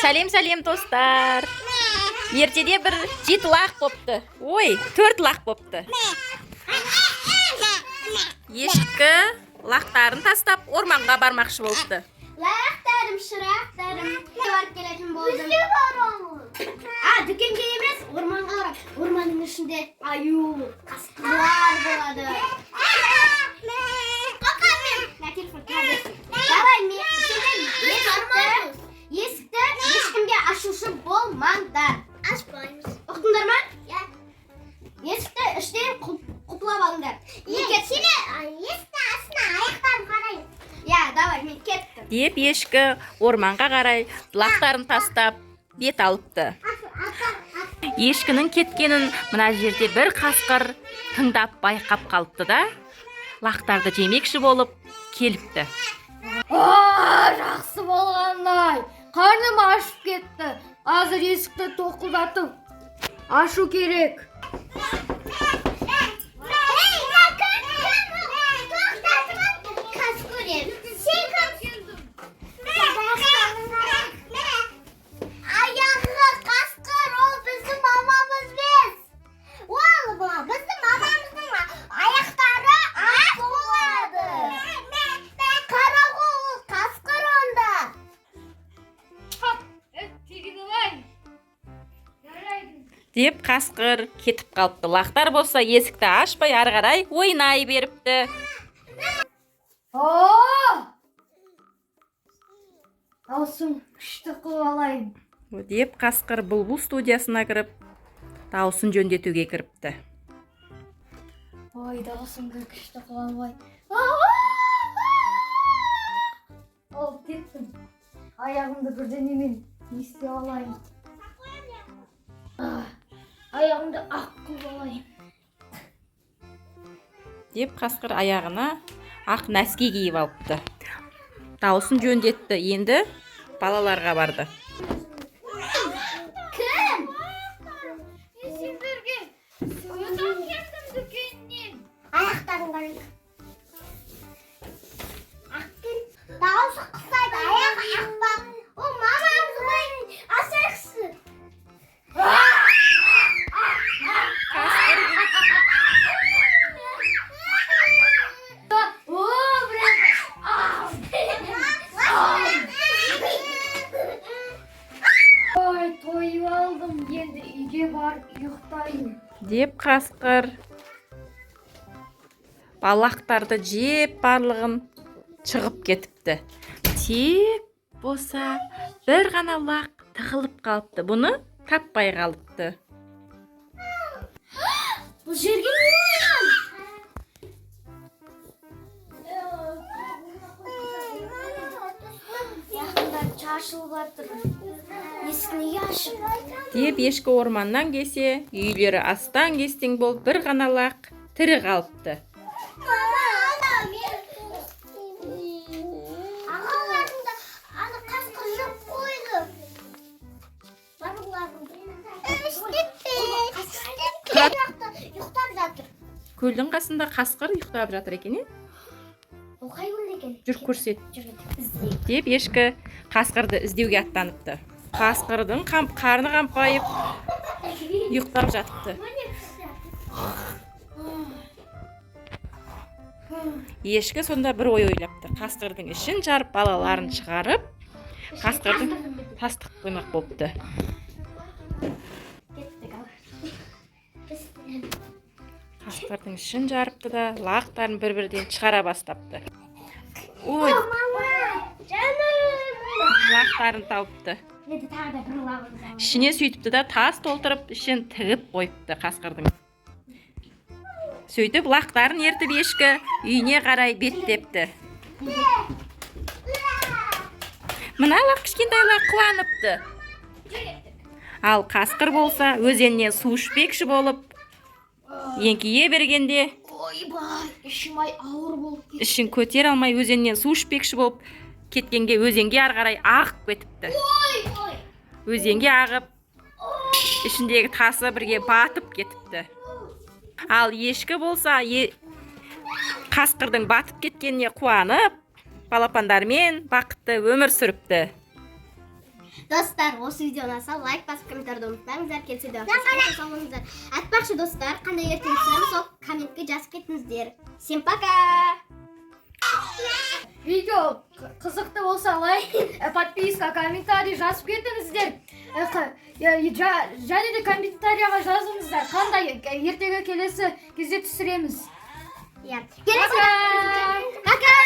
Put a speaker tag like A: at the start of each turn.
A: Сәлем достар. Ертеде бір 7 лақ бопты. Ой, 4 лақ бопты. Ешкі лақтарын тастап орманға бармақшы болыпты.
B: Лақтарым, шырақтарым. Барып келетін болдым. Дүкенге емес, орманға барам. Орманның ішінде аю, қасқырлар болады. Есікті ешкімге ашушы болмаңдар. Ашпаймыз. Ұқтыңдар ма? Есікті іштен құтылап алыңдар. Есікті астына аяқтарын қарайын. Давай, мен кеттім.
A: Деп ешкі орманға қарай лақтарын тастап бет алыпты. Ешкінің кеткенін мына жерде бір қасқыр тыңдап байқап қалыпты да, лақтарды жемекші болып келіпті.
B: Жақсы болғандай. Қарным ашып кетті. Азыр есікті тоқылдатып ашу керек.
A: Деп қасқыр кетіп қалыпты. Лақтар болса есікті ашпай ары қарай ойнай беріпті.
B: Дауысым күшті қылып алайын.
A: Деп қасқыр бұлбұл студиясына кіріп, дауысын жөндетуге кіріпті.
B: Ой, дауысымды күшті қылып алайын. Кеттім. Аяғымды бірденемен естіп алайын. Аяғымды ақ қылып алайын.
A: Деп қасқыр аяғына ақ нәски киіп алыпты. Дауысын жөндетті. Енді балаларға барды.
B: Кім? Сендерге сөйтіп келдім дүкеннен. Аяқтарын қарайды. Дауысы қысайды, аяғы ақпақ. Ол мамамыз ғой, асырқысы. Ой, тойып алдым, енді үйге барып ұйықтайын.
A: Деп қасқыр балақтарды жеп барлығын шығып кетіпті. Тек болса бір ғана лақ тығылып қалыпты. Бұны таппай қалыпты.
B: Бұл жерге не болған? Яқында шашылып жатыр. Есікті ашып.
A: Деп ешкі орманнан келсе, үйлері астан кестең болып бір ғана лақ тірі қалыпты. Көлдің қасында қасқыр ұйықтап жатыр екен.
B: Ол қай көл екен?
A: Жүр көрсет. Деп ешкі қасқырды іздеуге аттаныпты. Қасқырдың қарны қампайып ұйықтап жатыпты. Ешкі сонда бір ой ойлапты. Қасқырдың ішін жарып, балаларын шығарып, қасқырдың тастық қоймақ болыпты. Қасқырдың ішін жарыпты да, лақтарын бір-бірден шығара бастапты. Ой, лақтарын тауыпты. Ішіне сөйтіпті да, тас толтырып, ішін тігіп қойыпты қасқырдың. Сөйтіп, лақтарын ертіп ешкі үйіне қарай беттепті. Мына лақ кішкентай лақ қуаныпты. Ал қасқыр болса, өзеннен су ішпекші болып, еңкейе бергенде,
B: ішім-ай ауыр болып кетті.
A: ішін көтер алмай өзеннен су ішпекші болып, кеткенге өзенге ары қарай ағып кетіпті. Өзенге ағып, ішіндегі тасы бірге батып кетіпті. Ал ешкі болса, қасқырдың батып кеткеніне қуанып, балапандармен бақытты өмір сүріпті.
C: Достар, осы видеоны алса, лайк басып комментарийді ұмытпаңыздар. Келсе де қосылыңыздар, салыңыздар. Айтпақшы достар, қандай ертеңгі түсіреміз, сол комментке жазып кетіңіздер. Всем пока!
B: Видео қызықты болса лайк, подписка, комментарий жазып кетіңіздер. Және де комментарияға жазыңыздар, қандай ертегі келесі кезде түсіреміз.
C: Иә. Келесі. Пока!